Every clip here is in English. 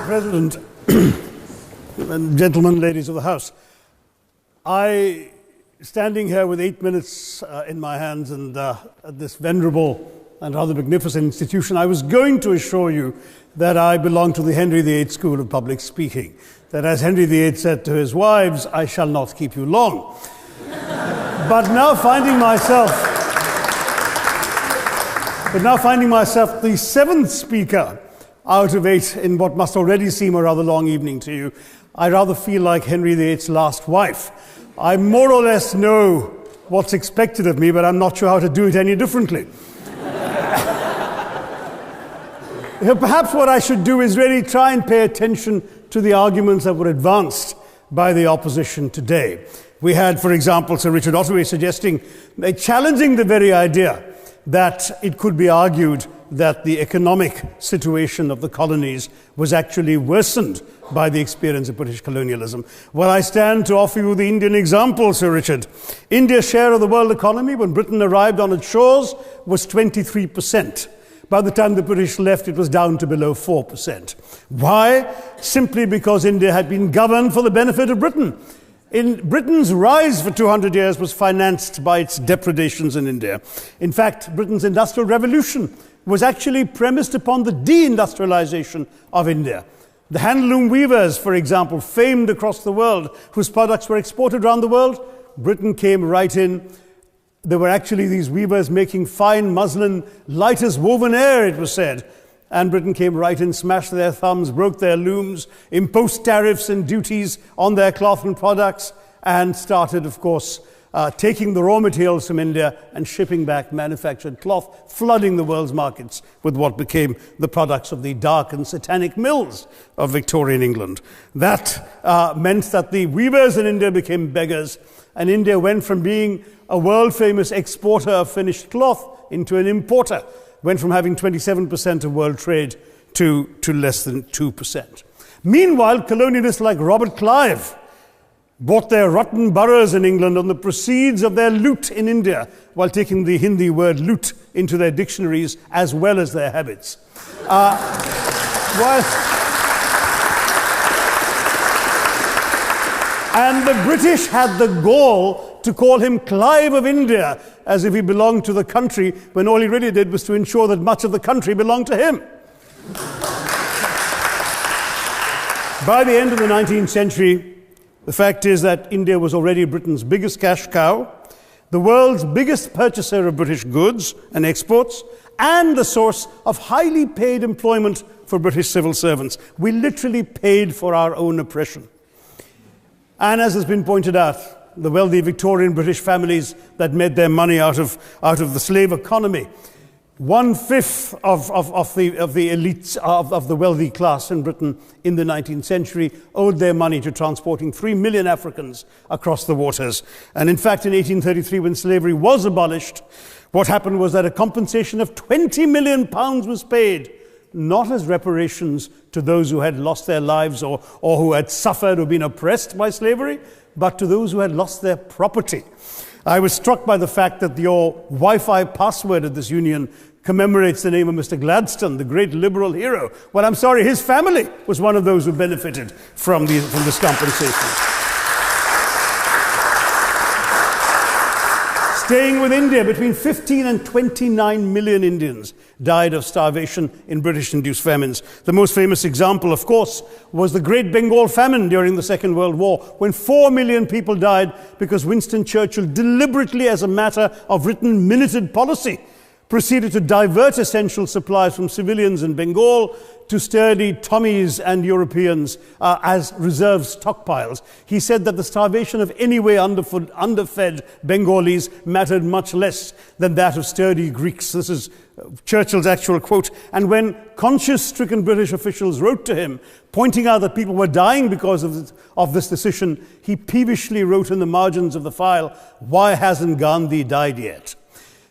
President, and gentlemen, ladies of the House, standing here with 8 minutes in my hands and at this venerable and rather magnificent institution, I was going to assure you that I belong to the Henry VIII School of Public Speaking, that as Henry VIII said to his wives, I shall not keep you long. But now finding myself the seventh speaker out of 8 in what must already seem a rather long evening to you, I rather feel like Henry VIII's last wife. I more or less know what's expected of me, but I'm not sure how to do it any differently. Perhaps what I should do is really try and pay attention to the arguments that were advanced by the opposition today. We had, for example, Sir Richard Ottaway challenging the very idea that it could be argued that the economic situation of the colonies was actually worsened by the experience of British colonialism. Well, I stand to offer you the Indian example, Sir Richard. India's share of the world economy when Britain arrived on its shores was 23%. By the time the British left, it was down to below 4%. Why? Simply because India had been governed for the benefit of Britain. Britain's rise for 200 years was financed by its depredations in India. In fact, Britain's industrial revolution was actually premised upon the deindustrialization of India. The handloom weavers, for example, famed across the world, whose products were exported around the world, Britain came right in. There were actually these weavers making fine muslin, light as woven air, it was said. And Britain came right in, smashed their thumbs, broke their looms, imposed tariffs and duties on their cloth and products, and started, of course, taking the raw materials from India and shipping back manufactured cloth, flooding the world's markets with what became the products of the dark and satanic mills of Victorian England. That meant that the weavers in India became beggars, and India went from being a world-famous exporter of finished cloth into an importer, went from having 27% of world trade to less than 2%. Meanwhile, colonialists like Robert Clive bought their rotten boroughs in England on the proceeds of their loot in India, while taking the Hindi word loot into their dictionaries as well as their habits. And the British had the gall to call him Clive of India, as if he belonged to the country, when all he really did was to ensure that much of the country belonged to him. By the end of the 19th century, the fact is that India was already Britain's biggest cash cow, the world's biggest purchaser of British goods and exports, and the source of highly paid employment for British civil servants. We literally paid for our own oppression. And as has been pointed out, the wealthy Victorian British families that made their money out of the slave economy, 1/5 of the elites of the wealthy class in Britain in the 19th century owed their money to transporting 3 million Africans across the waters. And in fact, in 1833, when slavery was abolished, what happened was that a compensation of £20 million was paid, not as reparations to those who had lost their lives or who had suffered or been oppressed by slavery, but to those who had lost their property. I was struck by the fact that your Wi-Fi password at this union commemorates the name of Mr. Gladstone, the great liberal hero. Well, I'm sorry, his family was one of those who benefited from this compensation. Staying with India, between 15 and 29 million Indians died of starvation in British-induced famines. The most famous example, of course, was the Great Bengal Famine during the Second World War, when 4 million people died because Winston Churchill deliberately, as a matter of written minuted policy, proceeded to divert essential supplies from civilians in Bengal to sturdy Tommies and Europeans as reserve stockpiles. He said that the starvation of anyway underfed Bengalis mattered much less than that of sturdy Greeks. This is Churchill's actual quote. And when conscience-stricken British officials wrote to him, pointing out that people were dying because of this decision, he peevishly wrote in the margins of the file, "Why hasn't Gandhi died yet?"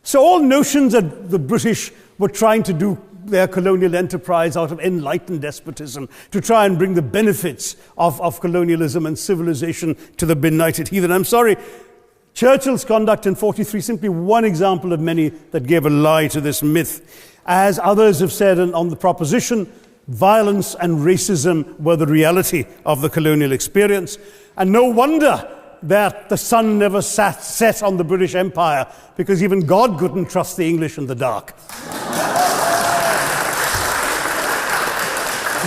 So all notions that the British were trying to do their colonial enterprise out of enlightened despotism, to try and bring the benefits of colonialism and civilization to the benighted heathen. I'm sorry, Churchill's conduct in 43 simply one example of many that gave a lie to this myth. As others have said on the proposition, Violence and racism were the reality of the colonial experience. And no wonder that the sun never set on the British Empire, because even God couldn't trust the English in the dark.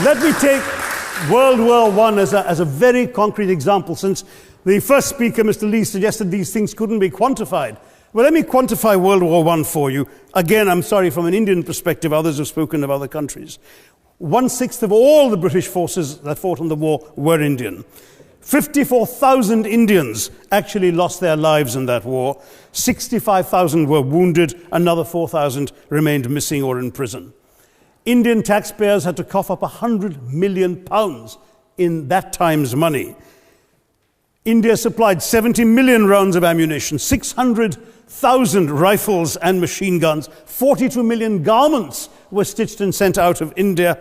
Let me take World War I as a very concrete example, since the first speaker, Mr. Lee, suggested these things couldn't be quantified. Well, let me quantify World War I for you. Again, I'm sorry, from an Indian perspective, others have spoken of other countries. 1/6 of all the British forces that fought in the war were Indian. 54,000 Indians actually lost their lives in that war. 65,000 were wounded. Another 4,000 remained missing or in prison. Indian taxpayers had to cough up £100 million in that time's money. India supplied 70 million rounds of ammunition, 600,000 rifles and machine guns, 42 million garments were stitched and sent out of India,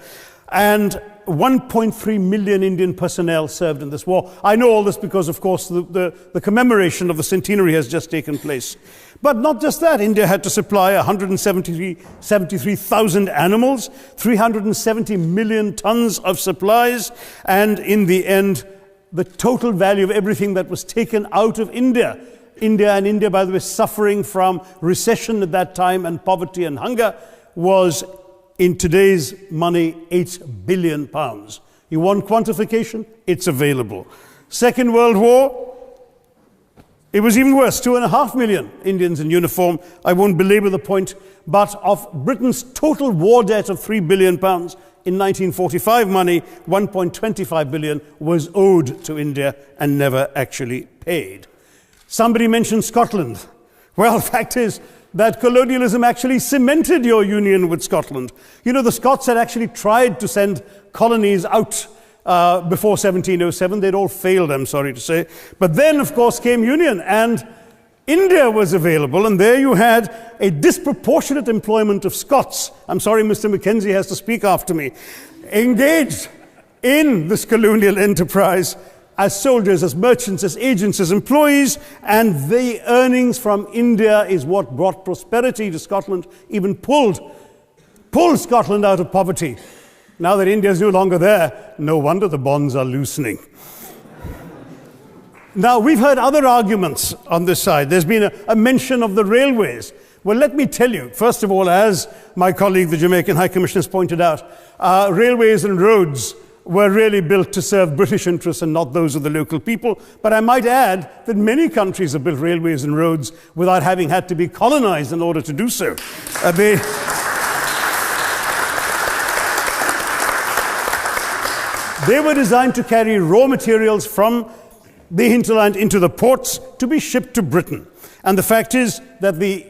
and 1.3 million Indian personnel served in this war. I know all this because, of course, the commemoration of the centenary has just taken place. But not just that, India had to supply 173,000 animals, 370 million tons of supplies, and in the end, the total value of everything that was taken out of India, India, by the way, suffering from recession at that time and poverty and hunger, was, in today's money, £8 billion. You want quantification? It's available. Second World War, it was even worse, 2.5 million Indians in uniform. I won't belabor the point, but of Britain's total war debt of £3 billion, in 1945 money, 1.25 billion was owed to India and never actually paid. Somebody mentioned Scotland. Well, the fact is that colonialism actually cemented your union with Scotland. You know, the Scots had actually tried to send colonies out before 1707. They'd all failed, I'm sorry to say. But then, of course, came union, and India was available, and there you had a disproportionate employment of Scots. I'm sorry, Mr. Mackenzie has to speak after me. Engaged in this colonial enterprise as soldiers, as merchants, as agents, as employees, and the earnings from India is what brought prosperity to Scotland, even pulled Scotland out of poverty. Now that India is no longer there, no wonder the bonds are loosening. Now, we've heard other arguments on this side. There's been a mention of the railways. Well, let me tell you, first of all, as my colleague, the Jamaican High Commissioner, has pointed out, railways and roads were really built to serve British interests and not those of the local people. But I might add that many countries have built railways and roads without having had to be colonized in order to do so. They were designed to carry raw materials from the hinterland into the ports to be shipped to Britain. And the fact is that the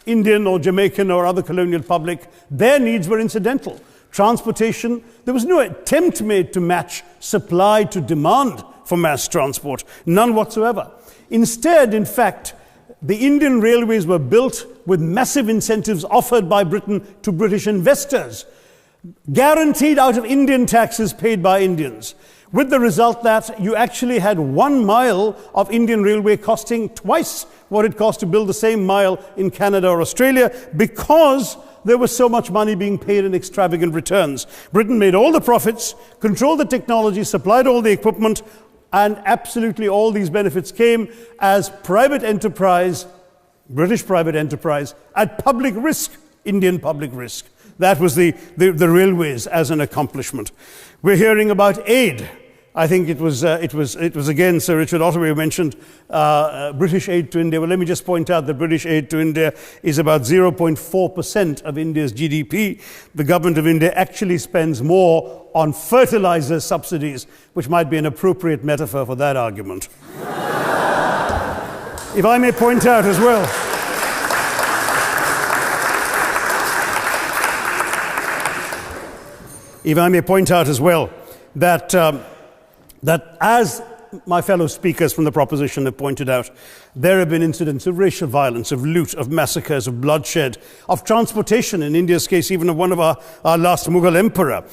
Indian or Jamaican or other colonial public, their needs were incidental. Transportation, there was no attempt made to match supply to demand for mass transport, none whatsoever. Instead, in fact, the Indian railways were built with massive incentives offered by Britain to British investors, guaranteed out of Indian taxes paid by Indians, with the result that you actually had 1 mile of Indian railway costing twice what it cost to build the same mile in Canada or Australia, because there was so much money being paid in extravagant returns. Britain made all the profits, controlled the technology, supplied all the equipment, and absolutely all these benefits came as private enterprise, British private enterprise, at public risk, Indian public risk. That was the railways as an accomplishment. We're hearing about aid. I think it was again Sir Richard Ottaway who mentioned British aid to India. Well, let me just point out that British aid to India is about 0.4% of India's GDP. The government of India actually spends more on fertilizer subsidies, which might be an appropriate metaphor for that argument. If I may point out as well, that as my fellow speakers from the proposition have pointed out, there have been incidents of racial violence, of loot, of massacres, of bloodshed, of transportation, in India's case, even of one of our last Mughal emperor.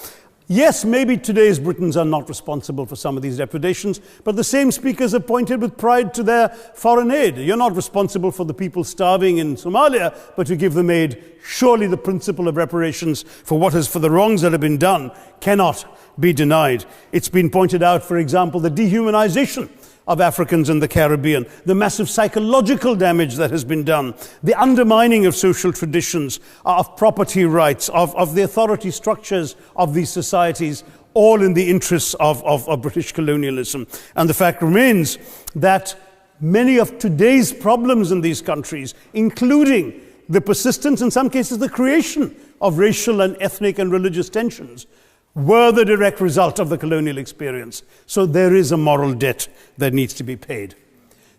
Yes, maybe today's Britons are not responsible for some of these depredations, but the same speakers have pointed with pride to their foreign aid. You're not responsible for the people starving in Somalia, but you give them aid. Surely the principle of reparations for the wrongs that have been done cannot be denied. It's been pointed out, for example, the dehumanization of Africans in the Caribbean, the massive psychological damage that has been done, the undermining of social traditions, of property rights, of the authority structures of these societies, all in the interests of British colonialism. And the fact remains that many of today's problems in these countries, including the persistence, in some cases the creation of racial and ethnic and religious tensions, were the direct result of the colonial experience. So there is a moral debt that needs to be paid.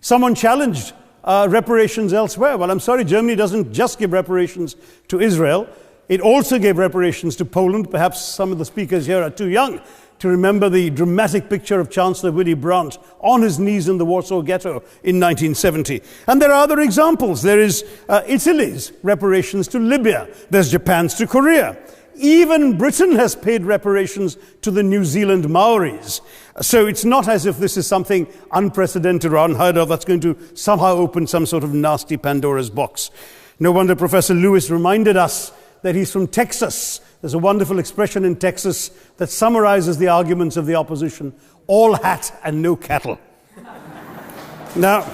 Someone challenged reparations elsewhere. Well, I'm sorry, Germany doesn't just give reparations to Israel. It also gave reparations to Poland. Perhaps some of the speakers here are too young to remember the dramatic picture of Chancellor Willy Brandt on his knees in the Warsaw Ghetto in 1970. And there are other examples. There is Italy's reparations to Libya. There's Japan's to Korea. Even Britain has paid reparations to the New Zealand Maoris. So it's not as if this is something unprecedented or unheard of that's going to somehow open some sort of nasty Pandora's box. No wonder Professor Lewis reminded us that he's from Texas. There's a wonderful expression in Texas that summarizes the arguments of the opposition: all hat and no cattle. Now,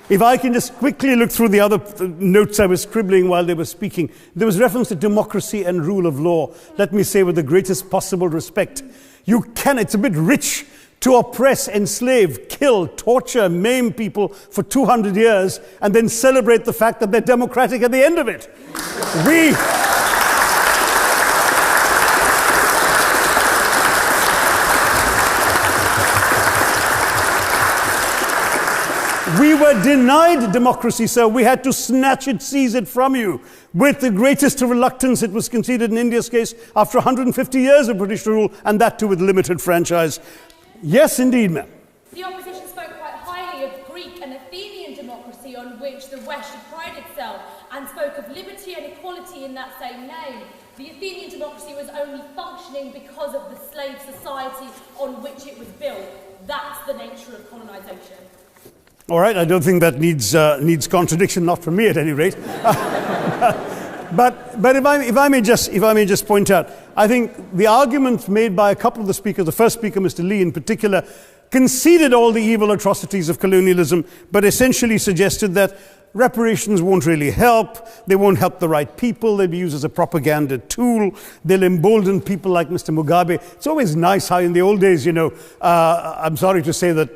if I can just quickly look through the other notes I was scribbling while they were speaking, there was reference to democracy and rule of law. Let me say with the greatest possible respect, it's a bit rich to oppress, enslave, kill, torture, maim people for 200 years and then celebrate the fact that they're democratic at the end of it. We were denied democracy, sir. We had to snatch it, seize it from you. With the greatest reluctance, it was conceded in India's case after 150 years of British rule, and that too with limited franchise. Yes, indeed, ma'am. The opposition spoke quite highly of Greek and Athenian democracy on which the West should pride itself, and spoke of liberty and equality in that same name. The Athenian democracy was only functioning because of the slave society on which it was built. That's the nature of colonisation. All right, I don't think that needs contradiction, not from me at any rate. But if I may just point out, I think the argument made by a couple of the speakers, the first speaker, Mr. Lee in particular, conceded all the evil atrocities of colonialism, but essentially suggested that reparations won't really help. They won't help the right people. They'll be used as a propaganda tool. They'll embolden people like Mr. Mugabe. It's always nice how in the old days, I'm sorry to say that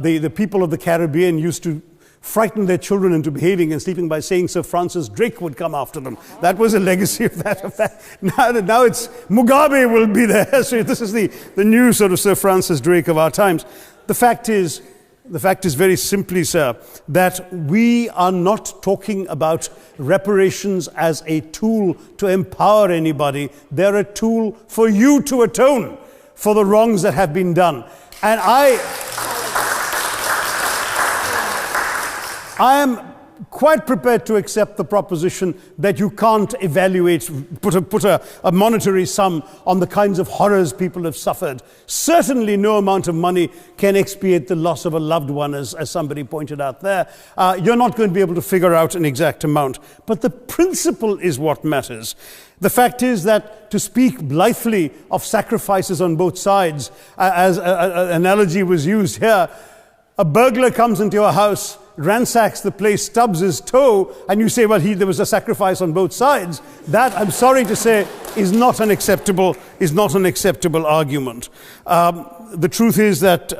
the people of the Caribbean used to frighten their children into behaving and sleeping by saying Sir Francis Drake would come after them. That was a legacy of that. Now it's Mugabe will be there. So this is the new sort of Sir Francis Drake of our times. The fact is very simply, sir, that we are not talking about reparations as a tool to empower anybody. They're a tool for you to atone for the wrongs that have been done. And I am quite prepared to accept the proposition that you can't put a monetary sum on the kinds of horrors people have suffered. Certainly no amount of money can expiate the loss of a loved one, as somebody pointed out there. You're not going to be able to figure out an exact amount. But the principle is what matters. The fact is that to speak blithely of sacrifices on both sides, as an analogy was used here, a burglar comes into your house, ransacks the place, stubs his toe, and you say, well, there was a sacrifice on both sides. That, I'm sorry to say, is not an acceptable argument. The truth is that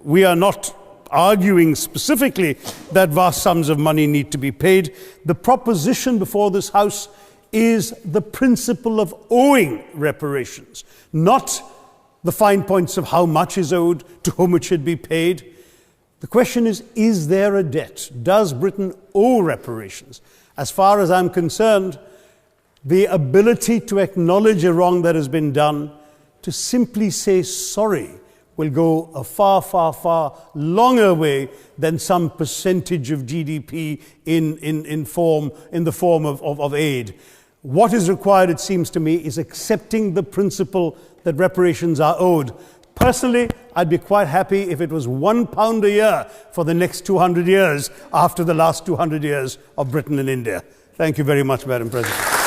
we are not arguing specifically that vast sums of money need to be paid. The proposition before this House is the principle of owing reparations, not the fine points of how much is owed, to whom it should be paid. The question is there a debt? Does Britain owe reparations? As far as I'm concerned, the ability to acknowledge a wrong that has been done, to simply say sorry, will go a far, far, far longer way than some percentage of GDP in the form of aid. What is required, it seems to me, is accepting the principle that reparations are owed. Personally, I'd be quite happy if it was £1 a year for the next 200 years after the last 200 years of Britain and India. Thank you very much, Madam President.